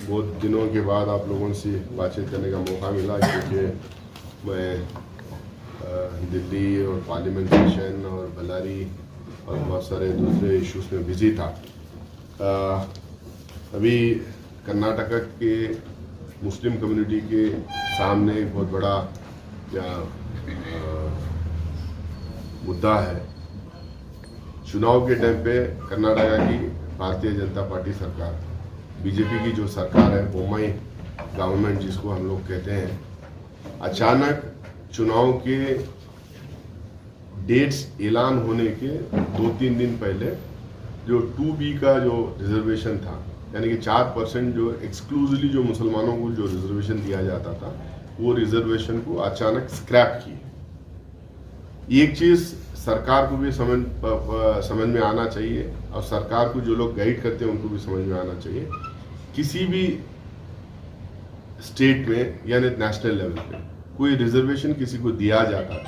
बहुत दिनों के बाद आप लोगों से बातचीत करने का मौका मिला, क्योंकि मैं दिल्ली और पार्लियामेंट सेशन और बल्लारी और बहुत सारे दूसरे इश्यूज में बिजी था। अभी कर्नाटका के मुस्लिम कम्युनिटी के सामने एक बहुत बड़ा मुद्दा है। चुनाव के टाइम पे कर्नाटका की भारतीय जनता पार्टी सरकार, बीजेपी की जो सरकार है, बोम्मई गवर्नमेंट जिसको हम लोग कहते हैं, अचानक चुनाव के डेट्स ऐलान होने के 2-3 दिन पहले जो 2B का जो रिजर्वेशन था, यानी कि 4% जो एक्सक्लूसिवली जो मुसलमानों को जो रिजर्वेशन दिया जाता था, वो रिजर्वेशन को अचानक स्क्रैप किए। एक चीज सरकार को भी समझ में आना चाहिए, और सरकार को जो लोग गाइड करते हैं उनको भी समझ में आना चाहिए। किसी भी स्टेट में यानी नेशनल लेवल पे कोई रिजर्वेशन किसी को दिया जाता है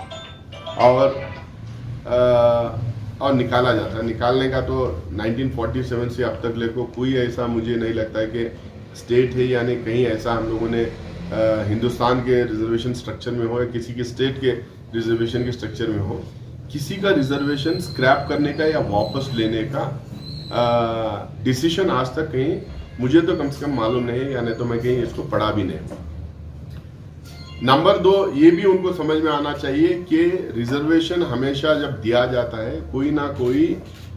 और निकाला जाता है, निकालने का तो 1947 से अब तक लेको कोई ऐसा मुझे नहीं लगता है कि स्टेट है यानी कहीं ऐसा हम लोगों ने हिंदुस्तान के रिजर्वेशन स्ट्रक्चर में हो या किसी के स्टेट के रिजर्वेशन के स्ट्रक्चर में हो, किसी का रिजर्वेशन स्क्रैप करने का या वापस लेने का डिसीजन आज तक कहीं मुझे तो कम से कम मालूम नहीं है, या नहीं तो मैं कहीं इसको पढ़ा भी नहीं। नंबर 2, ये भी उनको समझ में आना चाहिए कि रिजर्वेशन हमेशा जब दिया जाता है कोई ना कोई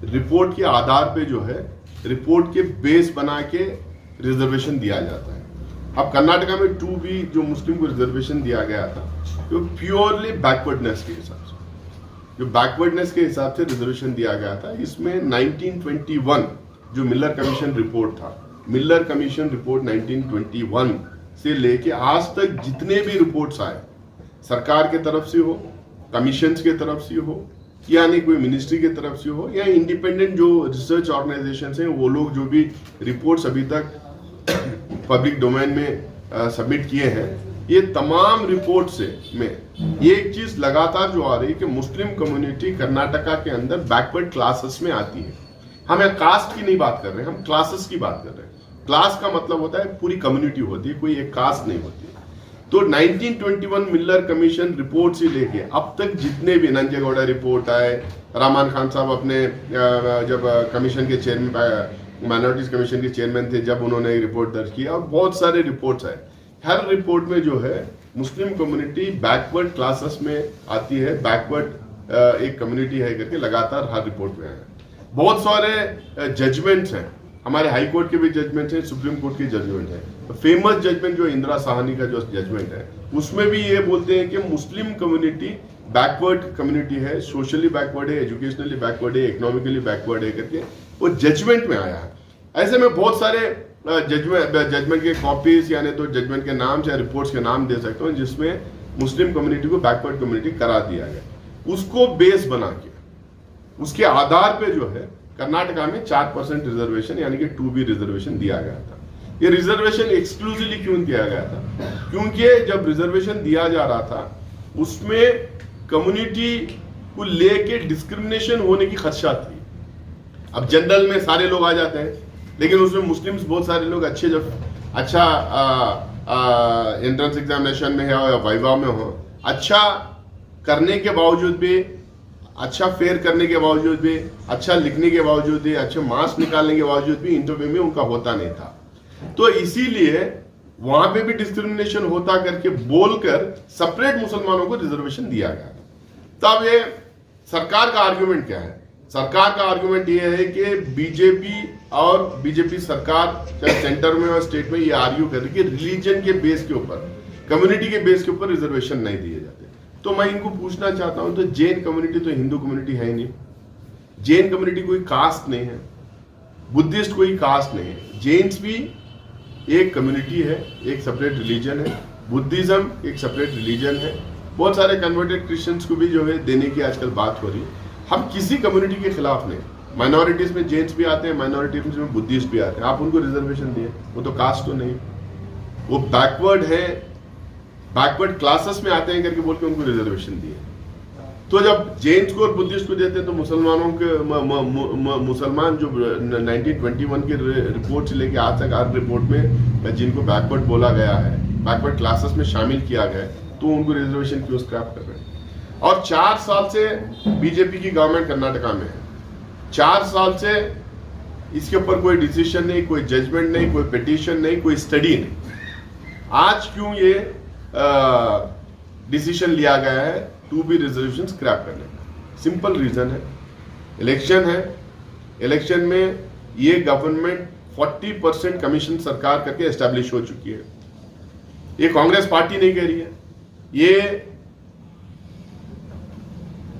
रिपोर्ट के आधार पे जो है, रिपोर्ट के बेस बना के रिजर्वेशन दिया जाता है। अब कर्नाटका में 2B जो मुस्लिम को रिजर्वेशन दिया गया था, तो प्योरली बैकवर्डनेस के हिसाब से, जो बैकवर्डनेस के हिसाब से रिजर्वेशन दिया गया था। इसमें 1921 जो मिलर कमीशन रिपोर्ट था, मिलर कमीशन रिपोर्ट 1921 से लेके आज तक जितने भी रिपोर्ट्स आए, सरकार के तरफ से हो, कमीशंस के तरफ से हो, यानी कोई मिनिस्ट्री के तरफ से हो, या इंडिपेंडेंट जो रिसर्च ऑर्गेनाइजेशंस हैं, वो लोग जो भी रिपोर्ट्स अभी तक पब्लिक डोमेन में सबमिट किए हैं, ये तमाम रिपोर्ट से में एक चीज लगातार जो आ रही है कि मुस्लिम कम्युनिटी कर्नाटका के अंदर बैकवर्ड क्लासेस में आती है। हम यहाँ कास्ट की नहीं बात कर रहे हैं, हम क्लासेस की बात कर रहे हैं। क्लास का मतलब होता है पूरी कम्युनिटी होती है, कोई एक कास्ट नहीं होती। तो 1921 मिलर कमीशन रिपोर्ट से लेके अब तक जितने भी नंजेगौड़ा रिपोर्ट आए, रहमान खान साहब अपने जब कमीशन के चेयरमैन, माइनॉरिटीज कमीशन के चेयरमैन थे, जब उन्होंने एक रिपोर्ट दर्ज की, और बहुत सारे रिपोर्ट्स आए, हर रिपोर्ट में जो है मुस्लिम कम्युनिटी बैकवर्ड क्लासेस में आती है, बैकवर्ड एक कम्युनिटी है करके लगातार हर रिपोर्ट में आया। बहुत सारे जजमेंट्स हैं, हमारे हाई कोर्ट के भी जजमेंट है, सुप्रीम कोर्ट के जजमेंट है। फेमस जजमेंट जो इंदिरा साहनी का जो जजमेंट है, उसमें भी ये बोलते हैं कि मुस्लिम कम्युनिटी बैकवर्ड कम्युनिटी है, सोशली बैकवर्ड है, एजुकेशनली बैकवर्ड है, इकोनॉमिकली बैकवर्ड है करके वो जजमेंट में आया है। ऐसे में बहुत सारे जजमेंट के कॉपीज यानी तो जजमेंट के नाम या रिपोर्ट्स के नाम दे सकता हूँ, जिसमें मुस्लिम कम्युनिटी को बैकवर्ड कम्युनिटी करार दिया गया। उसको बेस बना के, उसके आधार पे जो है कर्नाटका में 4% रिजर्वेशन यानी कि 2B रिजर्वेशन दिया गया था। ये रिजर्वेशन एक्सक्लूसिवली क्यों दिया गया था? क्योंकि जब रिजर्वेशन दिया जा रहा था उसमें कम्युनिटी को लेके डिस्क्रिमिनेशन होने की खदशा थी। अब जनरल में सारे लोग आ जाते हैं, लेकिन उसमें मुस्लिम्स बहुत सारे लोग अच्छा एंट्रेंस एग्जामिनेशन में है या वाइवा में हो, अच्छा करने के बावजूद भी, अच्छा फेयर करने के बावजूद भी, अच्छा लिखने के बावजूद भी, अच्छे मार्क्स निकालने के बावजूद भी इंटरव्यू में उनका होता नहीं था। तो इसीलिए वहां पे भी डिस्क्रिमिनेशन होता करके बोलकर सेपरेट मुसलमानों को रिजर्वेशन दिया गया। तब ये सरकार का आर्गुमेंट क्या है? सरकार का आर्गुमेंट ये है कि बीजेपी सरकार चाहे सेंटर में और स्टेट में ये आर्ग्यू कर रही है कि रिलीजन के बेस के ऊपर, कम्युनिटी के बेस के ऊपर रिजर्वेशन नहीं दिए जाते। तो मैं इनको पूछना चाहता हूं, तो जैन कम्युनिटी तो हिंदू कम्युनिटी है ही नहीं, जैन कम्युनिटी कोई कास्ट नहीं है, बुद्धिस्ट कोई कास्ट नहीं है, जैन्स भी एक कम्युनिटी है, एक सेपरेट रिलीजन है, बुद्धिज्म एक सेपरेट रिलीजन है। बहुत सारे कन्वर्टेड क्रिश्चियंस को भी जो है देने की आजकल बात हो रही है। हम किसी कम्युनिटी के खिलाफ नहीं, माइनॉरिटीज में जैन्स भी आते हैं, माइनॉरिटीज में बुद्धिस्ट भी आते हैं, आप उनको रिजर्वेशन दिए, वो तो कास्ट तो नहीं, वो बैकवर्ड है, बैकवर्ड क्लासेस में आते हैं करके बोल के उनको रिजर्वेशन दिए। तो जब जैन्स को और बुद्धिस्ट को देते हैं तो मुसलमानों के मुसलमान जो 1921 के रिपोर्ट से लेके आज तक हर रिपोर्ट में जिनको बैकवर्ड बोला गया है, बैकवर्ड क्लासेस में शामिल किया गया है, तो उनको रिजर्वेशन क्यों स्क्रैप कर रहे हैं। और 4 साल से बीजेपी की गवर्नमेंट कर्नाटका में है, 4 साल से इसके ऊपर कोई डिसीजन नहीं, कोई जजमेंट नहीं, कोई पिटीशन नहीं, कोई स्टडी नहीं। आज क्यों ये डिसीजन लिया गया है टू बी रिजर्वेशन स्क्रैप करने का? सिंपल रीजन है, इलेक्शन है। इलेक्शन में ये गवर्नमेंट 40% कमीशन सरकार करके एस्टैब्लिश हो चुकी है। ये कांग्रेस पार्टी नहीं कह रही है, ये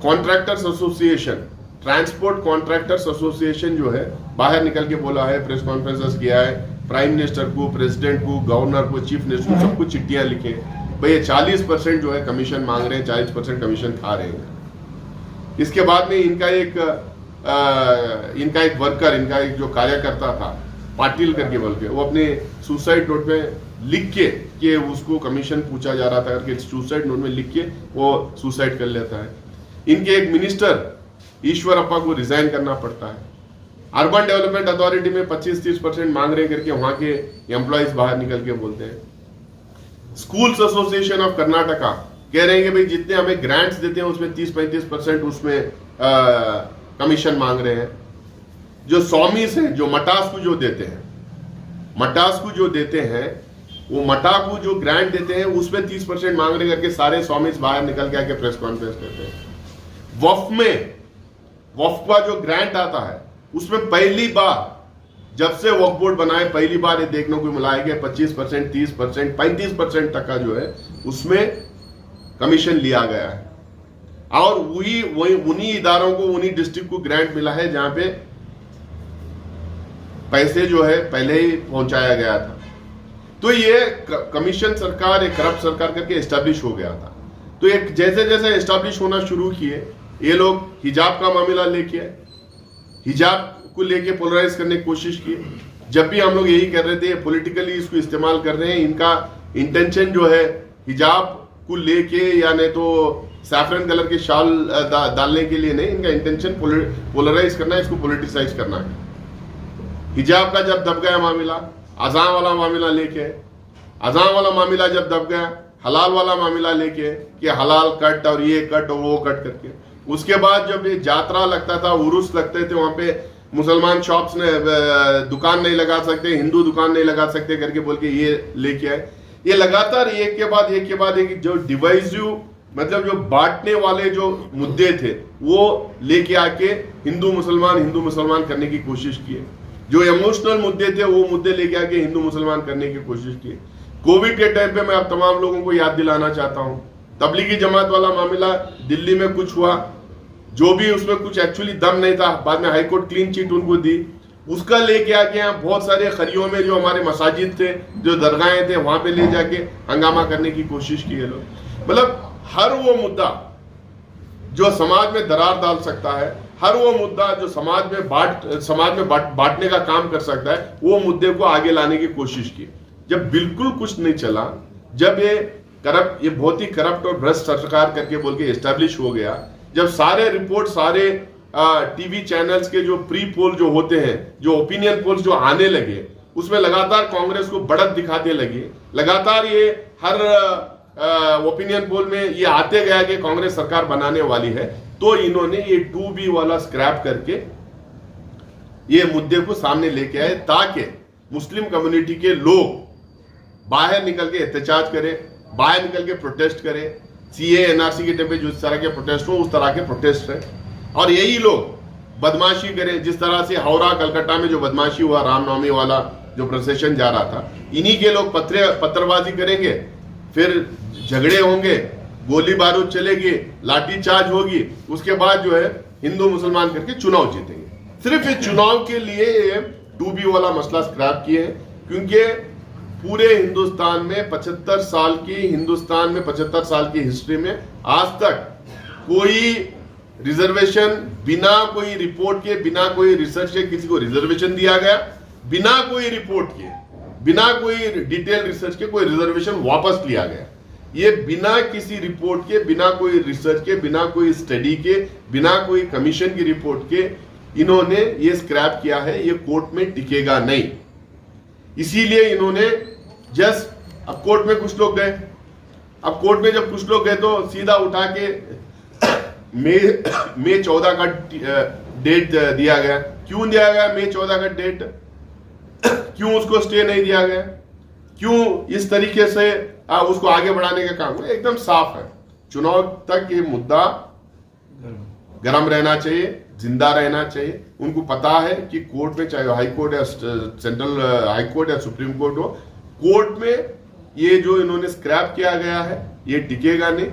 contractors association, transport contractors association जो है बाहर निकल के बोला है, प्रेस कॉन्फ्रेंसेस किया है, प्राइम मिनिस्टर को, प्रेसिडेंट को, गवर्नर को, चीफ मिनिस्टर को, सबको चिट्ठियां लिखे भाई ये 40% जो है कमीशन मांग रहे हैं, 40% कमीशन खा रहे हैं। इसके बाद में इनका एक वर्कर, इनका एक जो कार्यकर्ता था पाटिल करके बोल के, वो अपने सुसाइड नोट में लिख के कि उसको कमीशन पूछा जा रहा था करके सुसाइड नोट में लिख के वो सुसाइड कर लेता है। इनके एक मिनिस्टर ईश्वरप्पा को रिजाइन करना पड़ता है। अर्बन डेवलपमेंट अथॉरिटी में 25-30% मांग रहे करके वहां के एम्प्लॉइज बाहर निकल के बोलते हैं। स्कूल्स एसोसिएशन ऑफ कर्नाटका कह रहे हैं कि भाई जितने हमें ग्रांट्स देते हैं उसमें 30-35% उसमें कमीशन मांग रहे हैं। जो स्वामीस हैं, जो मटास को जो देते हैं, मटास को जो देते हैं, वो मटा को जो ग्रांट देते हैं उसमें 30% मांग रहे करके सारे स्वामीस बाहर निकल के आके प्रेस कॉन्फ्रेंस करते हैं। वक्फ में, वक्फ का जो ग्रांट आता है उसमें पहली बार जब से वक्फ बोर्ड बनाए पहली बार ये देखने को मिला है कि 25%, 30%, 35% तक का जो है उसमें कमीशन लिया गया है। और वही उन्हीं इदारों को, उन्हीं डिस्ट्रिक्ट को ग्रांट मिला है जहां पे पैसे जो है पहले ही पहुंचाया गया था। तो ये कमीशन सरकार, एक करप्ट सरकार करके एस्टैब्लिश हो गया था। तो एक जैसे जैसे एस्टैब्लिश होना शुरू किए, ये लोग हिजाब का मामला लेके आए, हिजाब को लेके पोलराइज करने की कोशिश की। जब भी हम लोग यही कर रहे थे, पॉलिटिकली इसको इस्तेमाल कर रहे हैं। इनका इंटेंशन जो है हिजाब को लेके या नहीं तो सैफरन कलर के शाल डालने के लिए नहीं, इनका इंटेंशन पोलराइज करना है, इसको पोलिटिसाइज करना है। हिजाब का जब दब गया मामला, अजान वाला मामला लेके, अजान वाला मामला जब दब गया, हलाल वाला मामला लेके कि हलाल कट और ये कट और वो कट करके, उसके बाद जब ये यात्रा लगता था, उरुस लगते थे, वहां पे मुसलमान शॉप्स ने दुकान नहीं लगा सकते, हिंदू दुकान नहीं लगा सकते करके बोल के ये लेके आए। ये लगातार एक के बाद एक जो डिवाइसिव, मतलब जो बांटने वाले जो मुद्दे थे वो लेके आके हिंदू मुसलमान करने की कोशिश की। जो इमोशनल मुद्दे थे वो मुद्दे लेके आके हिंदू मुसलमान करने की कोशिश की। कोविड के टाइम पे मैं आप तमाम लोगों को याद दिलाना चाहता हूं, तबलीगी जमात वाला मामला दिल्ली में कुछ हुआ, जो भी उसमें कुछ एक्चुअली दम नहीं था, बाद में हाईकोर्ट क्लीन चिट उनको दी, उसका लेके आके यहाँ बहुत सारे खरियों में जो हमारे मसाजिद थे, जो दरगाहें थे, वहां पे ले जाके हंगामा करने की कोशिश की है लोग। मतलब हर वो मुद्दा जो समाज में दरार डाल सकता है, हर वो मुद्दा जो समाज में बांटने का काम कर सकता है, वो मुद्दे को आगे लाने की कोशिश की। जब बिल्कुल कुछ नहीं चला, जब ये बहुत ही करप्ट और भ्रष्ट सरकार करके बोल के एस्टैब्लिश हो गया, जब सारे रिपोर्ट, सारे टीवी चैनल्स के जो प्री पोल जो होते हैं, जो ओपिनियन पोल्स जो आने लगे, उसमें लगातार कांग्रेस को बढ़त दिखाते लगे, लगातार ये हर ओपिनियन पोल में ये आते गया कि कांग्रेस सरकार बनाने वाली है, तो इन्होंने ये 2B वाला स्क्रैप करके ये मुद्दे को सामने लेके आए ताकि मुस्लिम कम्युनिटी के लोग बाहर निकल के एहतजाज करें, बाहर निकल के प्रोटेस्ट करें। CA NRC के टाइम पे जिस तरह के प्रोटेस्ट हो उस तरह के प्रोटेस्ट है, और यही लोग बदमाशी करें। जिस तरह से हावड़ा कलकत्ता में जो बदमाशी हुआ, रामनवमी वाला जो प्रोसेशन जा रहा था, इन्हीं के लोग पत्थरबाजी करेंगे, फिर झगड़े होंगे, गोली बारूद चलेगी, लाठीचार्ज होगी, उसके बाद जो है हिंदू मुसलमान करके चुनाव जीतेंगे। सिर्फ ये चुनाव के लिए 2B वाला मसला स्क्रैप किए हैं, क्योंकि पूरे हिंदुस्तान में 75 साल की हिस्ट्री में आज तक कोई रिजर्वेशन बिना कोई रिपोर्ट के, बिना कोई रिसर्च के किसी को रिजर्वेशन दिया गया, बिना कोई रिपोर्ट के, बिना कोई डिटेल रिसर्च के कोई रिजर्वेशन वापस लिया गया। ये बिना किसी रिपोर्ट के, बिना कोई रिसर्च के, बिना कोई स्टडी के, बिना कोई कमीशन की रिपोर्ट के इन्होंने ये स्क्रैप किया है। ये कोर्ट में टिकेगा नहीं, इसीलिए इन्होंने जस्ट, अब कोर्ट में कुछ लोग गए, अब कोर्ट में जब कुछ लोग गए तो सीधा उठा के मई 14 का डेट दिया गया। क्यों दिया गया मई 14 का डेट? क्यों उसको स्टे नहीं दिया गया? क्यों इस तरीके से उसको आगे बढ़ाने का काम? एकदम साफ है, चुनाव तक ये मुद्दा गर्म रहना चाहिए, जिंदा रहना चाहिए। उनको पता है कि कोर्ट में, चाहे हाई कोर्ट या सेंट्रल हाई कोर्ट या सुप्रीम कोर्ट हो, कोर्ट में ये जो इन्होंने स्क्रैप किया गया है ये टिकेगा नहीं।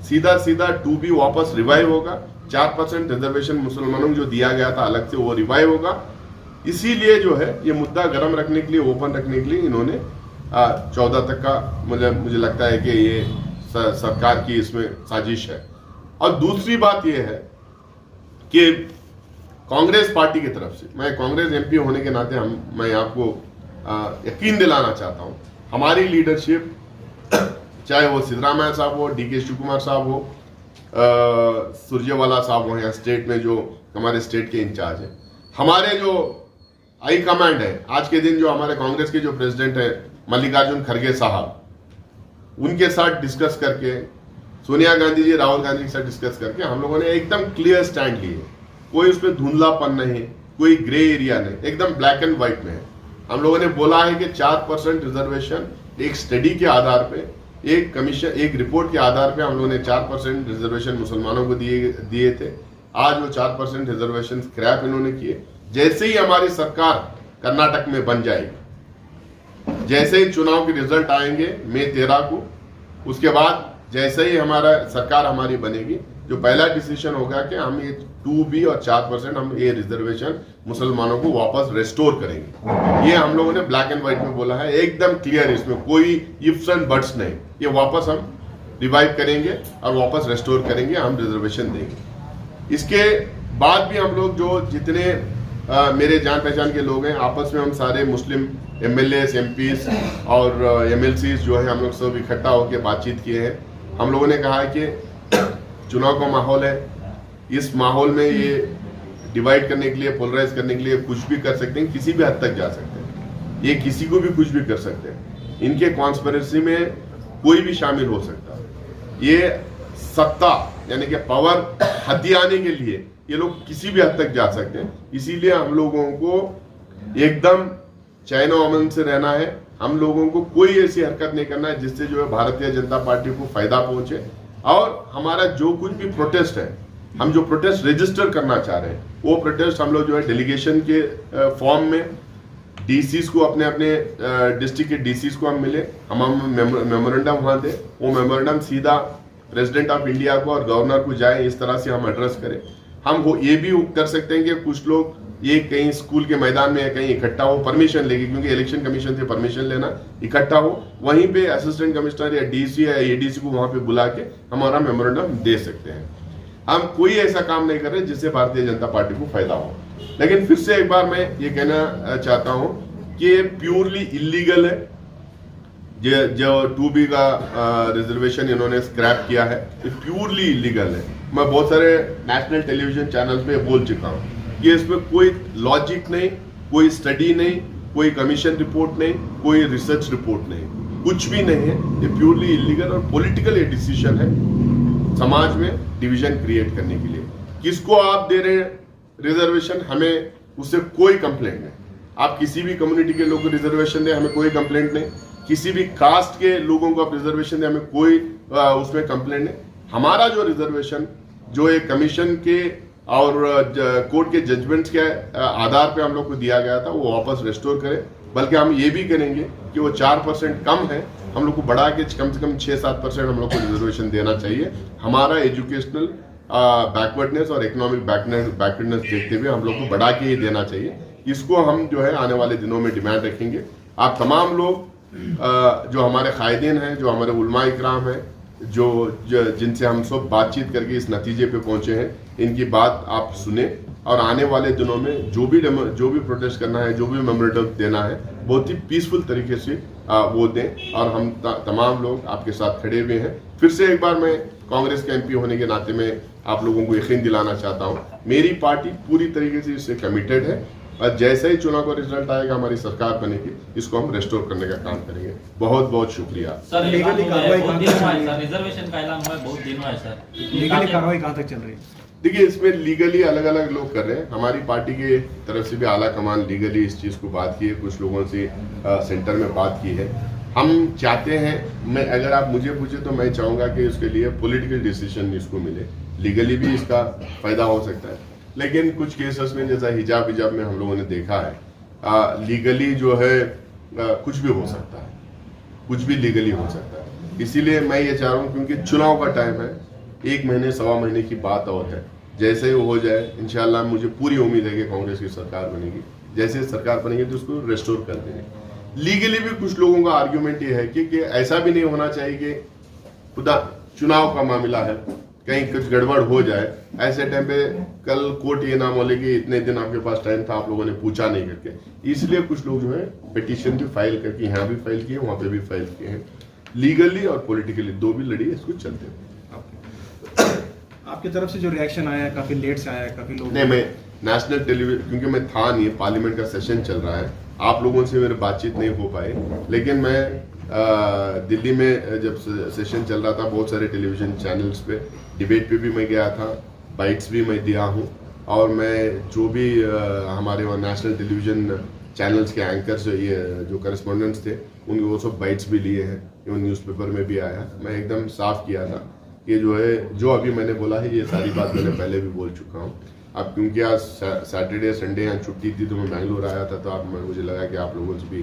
सीधा सीधा 2B वापस रिवाइव होगा। 4% रिजर्वेशन मुसलमानों को जो दिया गया था अलग से, वो रिवाइव होगा। इसीलिए जो है ये मुद्दा गर्म रखने के लिए, ओपन रखने के लिए इन्होंने 14 तक का, मुझे लगता है कि ये सरकार की इसमें साजिश है। और दूसरी बात ये है कि कांग्रेस पार्टी की तरफ से, मैं कांग्रेस MP होने के नाते मैं आपको यकीन दिलाना चाहता हूं, हमारी लीडरशिप, चाहे वो सिद्धरामैया साहब हो, DK शिवकुमार साहब हो, सुरजेवाला साहब हो, या स्टेट में जो हमारे स्टेट के इंचार्ज है, हमारे जो हाई कमांड है, आज के दिन जो हमारे कांग्रेस के जो प्रेसिडेंट है मल्लिकार्जुन खड़गे साहब, उनके साथ डिस्कस करके, सोनिया गांधी जी, राहुल गांधी के साथ डिस्कस करके हम लोगों ने एकदम क्लियर स्टैंड लिए। कोई उसमें धुंधलापन नहीं, कोई ग्रे एरिया नहीं, एकदम ब्लैक एंड व्हाइट में है। हम लोगों ने बोला है कि 4% रिजर्वेशन एक स्टडी के आधार पे, एक कमीशन, एक रिपोर्ट के आधार पे हम लोगों ने 4% रिजर्वेशन मुसलमानों को दिए थे। आज वो 4% रिजर्वेशन स्क्रैप इन्होंने किए। जैसे ही हमारी सरकार कर्नाटक में बन जाएगी, जैसे ही चुनाव के रिजल्ट आएंगे मई 13 को, उसके बाद जैसे ही हमारा सरकार हमारी बनेगी, जो पहला डिसीजन होगा कि हम ये 2B और 4% हम ये रिजर्वेशन मुसलमानों को वापस रेस्टोर करेंगे। ये हम लोगों ने ब्लैक एंड व्हाइट में बोला है, एकदम क्लियर, इसमें कोई इफ्स एंड बट्स नहीं। ये वापस हम रिवाइव करेंगे और वापस रेस्टोर करेंगे, हम रिजर्वेशन देंगे। इसके बाद भी हम लोग जो जितने मेरे जान पहचान के लोग हैं, आपस में हम सारे मुस्लिम MLAs, MPs और MLCs जो है, हम लोग सब इकट्ठा होकर बातचीत किए हैं। हम लोगों ने कहा कि चुनाव का माहौल है, इस माहौल में ये डिवाइड करने के लिए, पोलराइज करने के लिए कुछ भी कर सकते हैं, किसी भी हद तक जा सकते हैं, ये किसी को भी कुछ भी कर सकते हैं। इनके कॉन्स्पिरेसी में कोई भी शामिल हो सकता है। ये सत्ता यानी कि पावर हथियाने के लिए ये लोग किसी भी हद तक जा सकते हैं। इसीलिए हम लोगों को एकदम चैन और अमन से रहना है। हम लोगों को कोई ऐसी हरकत नहीं करना है जिससे जो है भारतीय जनता पार्टी को फायदा पहुंचे। और हमारा जो कुछ भी प्रोटेस्ट है, हम जो प्रोटेस्ट रजिस्टर करना चाह रहे हैं, वो प्रोटेस्ट हम लोग जो है डेलीगेशन के फॉर्म में DCs को, अपने अपने डिस्ट्रिक्ट के DCs को हम मिले, हम मेमोरेंडम वहां दे, वो मेमोरेंडम सीधा प्रेसिडेंट ऑफ इंडिया को और गवर्नर को जाए, इस तरह से हम एड्रेस करें। हम वो ये भी कर सकते हैं कि कुछ लोग ये कहीं स्कूल के मैदान में कहीं इकट्ठा हो, परमिशन लेके, क्योंकि इलेक्शन कमीशन से परमिशन लेना, इकट्ठा हो, वहीं पे असिस्टेंट कमिश्नर या DC या ADC को वहां पे बुला के हमारा मेमोरेंडम दे सकते हैं। हम कोई ऐसा काम नहीं कर रहे जिससे भारतीय जनता पार्टी को फायदा हो। लेकिन फिर से एक बार मैं ये कहना चाहता हूं कि ये प्योरली इलीगल है। जो 2B का रिजर्वेशन इन्होंने स्क्रैप किया है, ये प्योरली इलीगल है। मैं बहुत सारे नेशनल टेलीविजन चैनल्स पे बोल चुका हूँ कि इसमें कोई लॉजिक नहीं, कोई स्टडी नहीं, कोई कमीशन रिपोर्ट नहीं, कोई रिसर्च रिपोर्ट नहीं, कुछ भी नहीं है। ये प्योरली इलीगल और पॉलिटिकल ये डिसीजन है, समाज में डिवीजन क्रिएट करने के लिए। किसको आप दे रहे हैं रिजर्वेशन, हमें उससे कोई कंप्लेंट नहीं। आप किसी भी कम्युनिटी के लोगों को रिजर्वेशन दें, हमें कोई कंप्लेंट नहीं। किसी भी कास्ट के लोगों को आप रिजर्वेशन दें, हमें कोई उसमें कंप्लेंट नहीं। हमारा जो रिजर्वेशन, जो एक कमीशन के और कोर्ट के जजमेंट्स के आधार पे हम लोग को दिया गया था, वो वापस रेस्टोर करें। बल्कि हम ये भी करेंगे कि वो 4% कम है, हम लोग को बढ़ा के कम से कम 6-7% हम लोग को रिजर्वेशन देना चाहिए। हमारा एजुकेशनल बैकवर्डनेस और इकोनॉमिक बैकवर्डनेस देखते हुए हम लोग को बढ़ा के ही देना चाहिए। इसको हम जो है आने वाले दिनों में डिमांड रखेंगे। आप तमाम लोग जो हमारे कायदीन हैं, जो हमारे उलमा इकराम हैं, जो जिनसे हम सब बातचीत करके इस नतीजे पे पहुंचे हैं, इनकी बात आप सुने और आने वाले दिनों में जो भी प्रोटेस्ट करना है, जो भी मेमोरेंडम देना है, बहुत ही पीसफुल तरीके से वो दें और हम तमाम लोग आपके साथ खड़े हुए हैं। फिर से एक बार मैं कांग्रेस के एमपी होने के नाते में आप लोगों को यकीन दिलाना चाहता हूं, मेरी पार्टी पूरी तरीके से इससे कमिटेड है और जैसे ही चुनाव का रिजल्ट आएगा, हमारी सरकार बनेगी, इसको हम रेस्टोर करने का काम करेंगे। बहुत बहुत शुक्रिया। सर, लीगली कार्रवाई रिजर्वेशन का ऐलान हुआ है, बहुत दिन हुआ है सर, लीगली कार्रवाई कहाँ तक चल रही है? देखिए, इसमें लीगली अलग अलग लोग कर रहे हैं। हमारी पार्टी के तरफ से भी आला कमान लीगली इस चीज़ को बात की है, कुछ लोगों से सेंटर में बात की है। हम चाहते हैं, मैं अगर आप मुझे पूछे तो मैं चाहूँगा कि उसके लिए पॉलिटिकल डिसीजन इसको मिले। लीगली भी इसका फायदा हो सकता है, लेकिन कुछ केसेस में जैसा हिजाब में हम लोगों ने देखा है, लीगली जो है कुछ भी हो सकता है, कुछ भी लीगली हो सकता है। इसीलिए मैं ये चाह रहा हूँ, क्योंकि चुनाव का टाइम है, 1 महीने 1.25 महीने की बात और है। जैसे ही वो हो जाए, इंशाल्लाह मुझे पूरी उम्मीद है कि कांग्रेस की सरकार बनेगी। जैसे सरकार बनेगी तो उसको रेस्टोर कर देंगे। लीगली भी कुछ लोगों का आर्ग्यूमेंट ये है कि ऐसा भी नहीं होना चाहिए कि खुदा चुनाव का मामला है, कहीं कुछ गड़बड़ हो जाए, ऐसे टाइम पे कल कोर्ट ये ना बोले कि इतने दिन आपके पास टाइम था, आप लोगों ने पूछा नहीं करके। इसलिए कुछ लोग जो है पिटीशन भी फाइल करके, यहाँ भी फाइल किए, वहां पे भी फाइल किए हैं। लीगली और पॉलिटिकली दो भी लड़ी इसको चलते हैं। आपकी तरफ से जो रिएक्शन आया है, काफी लेट से आया है, काफी लोग नहीं, मैं नेशनल टेलीविजन, क्योंकि मैं था नहीं, पार्लियामेंट का सेशन चल रहा है, आप लोगों से मेरी बातचीत नहीं हो पाई, लेकिन मैं दिल्ली में जब सेशन चल रहा था, बहुत सारे टेलीविजन चैनल्स पे डिबेट पे भी मैं गया था, बाइट्स भी मैं दिया हूँ, और मैं जो भी हमारे वहाँ नेशनल टेलीविजन चैनल्स के एंकर्स, ये जो करस्पॉन्डेंट्स थे, उनके वो सब बाइट्स भी लिए हैं, इवन न्यूज़पेपर में भी आया। मैं एकदम साफ किया था कि जो है, जो अभी मैंने बोला है, ये सारी बात मैंने पहले भी बोल चुका हूँ। अब क्योंकि आज सैटरडे संडे यहाँ छुट्टी थी, तो मैं बेंगलुरु आया था, तो मुझे लगा कि आप लोगों से भी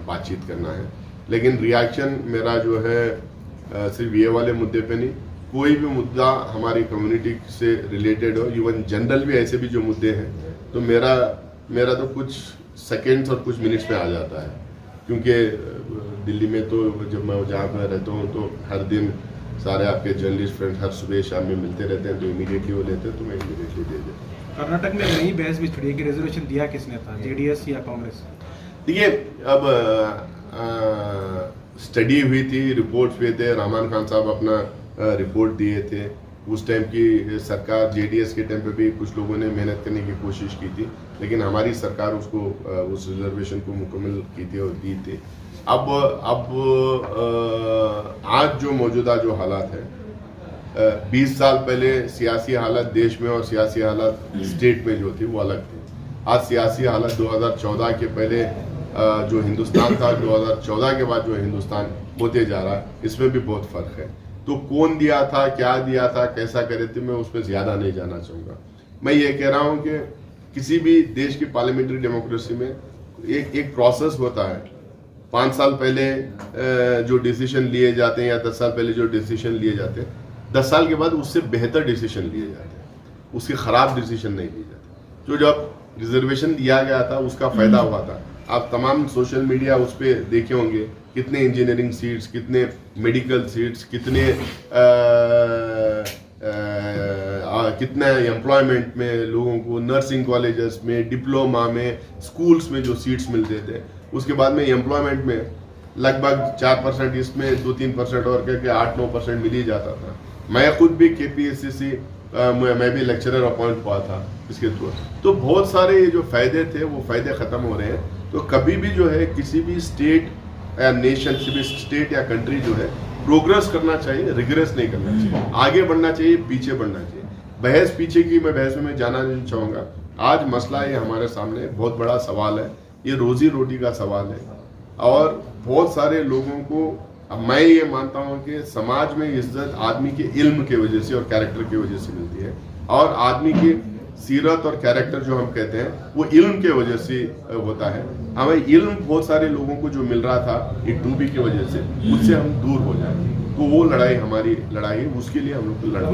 बातचीत करना है। लेकिन रिएक्शन मेरा जो है सिर्फ ये वाले मुद्दे पे नहीं, कोई भी मुद्दा हमारी कम्युनिटी से रिलेटेड हो, इवन जनरल भी ऐसे भी जो मुद्दे हैं, तो मेरा तो कुछ सेकेंड्स और कुछ मिनट्स में आ जाता है। क्योंकि दिल्ली में तो जब मैं जहाँ पर रहता हूँ, तो हर दिन सारे आपके जर्नलिस्ट फ्रेंड हर सुबह शाम में मिलते रहते हैं, तो इमीडिएटली वो लेते हैं, तो मैं इमीडिएटली दे देता हूँ। कर्नाटक में नई बहस भी छिड़ी है कि रिजर्वेशन दिया किसने था, जेडीएस या कांग्रेस? देखिए, अब स्टडी हुई थी, रिपोर्ट्स हुए थे, रहमान खान साहब अपना रिपोर्ट दिए थे। उस टाइम की सरकार, जेडीएस के टाइम पे भी कुछ लोगों ने मेहनत करने की कोशिश की थी, लेकिन हमारी सरकार उसको उस रिजर्वेशन को मुकम्मल की थी और दी थी। अब आज जो मौजूदा जो हालात है, 20 साल पहले सियासी हालत देश में और सियासी हालत स्टेट में जो थी वो अलग थी। आज सियासी हालत 2014 के पहले जो हिंदुस्तान था, 2014 के बाद जो हिंदुस्तान होते जा रहा है, इसमें भी बहुत फर्क है। तो कौन दिया था, क्या दिया था, कैसा करे थे, मैं उसमें ज्यादा नहीं जाना चाहूँगा। मैं ये कह रहा हूँ कि किसी भी देश की पार्लियामेंट्री डेमोक्रेसी में एक प्रोसेस होता है। 5 साल पहले जो डिसीजन लिए जाते हैं या 10 साल पहले जो डिसीजन लिए जाते हैं, 10 साल के बाद उससे बेहतर डिसीजन लिए जाते हैं, उसके खराब डिसीजन नहीं लिए जाते। जो जब रिजर्वेशन दिया गया था उसका फायदा हुआ था। आप तमाम सोशल मीडिया उस पर देखे होंगे, कितने इंजीनियरिंग सीट्स, कितने मेडिकल सीट्स, कितने एम्प्लॉयमेंट में लोगों को, नर्सिंग कॉलेजेस में, डिप्लोमा में, स्कूल्स में जो सीट्स मिलते थे, उसके बाद में एम्प्लॉयमेंट में लगभग 4%, इसमें 2-3% और करके 8-9% मिल ही जाता था। मैं खुद भी KPSC मैं भी लेक्चरर अपॉइंट हुआ था इसके थ्रू। तो बहुत सारे ये जो फायदे थे वो फायदे खत्म हो रहे हैं। तो कभी भी जो है किसी भी स्टेट या नेशन, किसी भी स्टेट या कंट्री जो है प्रोग्रेस करना चाहिए, रिग्रेस नहीं करना चाहिए, आगे बढ़ना चाहिए, पीछे बढ़ना चाहिए। बहस पीछे की मैं बहस में जाना नहीं चाहूँगा। आज मसला ये हमारे सामने बहुत बड़ा सवाल है, ये रोजी रोटी का सवाल है। और बहुत सारे लोगों को, अब मैं ये मानता हूँ कि समाज में इज्जत आदमी के इल्म के वजह से और कैरेक्टर की वजह से मिलती है, और आदमी की सीरत और कैरेक्टर जो हम कहते हैं वो इल्म के वजह से होता है। हमें इल्म बहुत सारे लोगों को जो मिल रहा था एक डूबी की वजह से, उससे हम दूर हो जाए, तो वो लड़ाई हमारी लड़ाई है, उसके लिए हम लोग को लड़ाई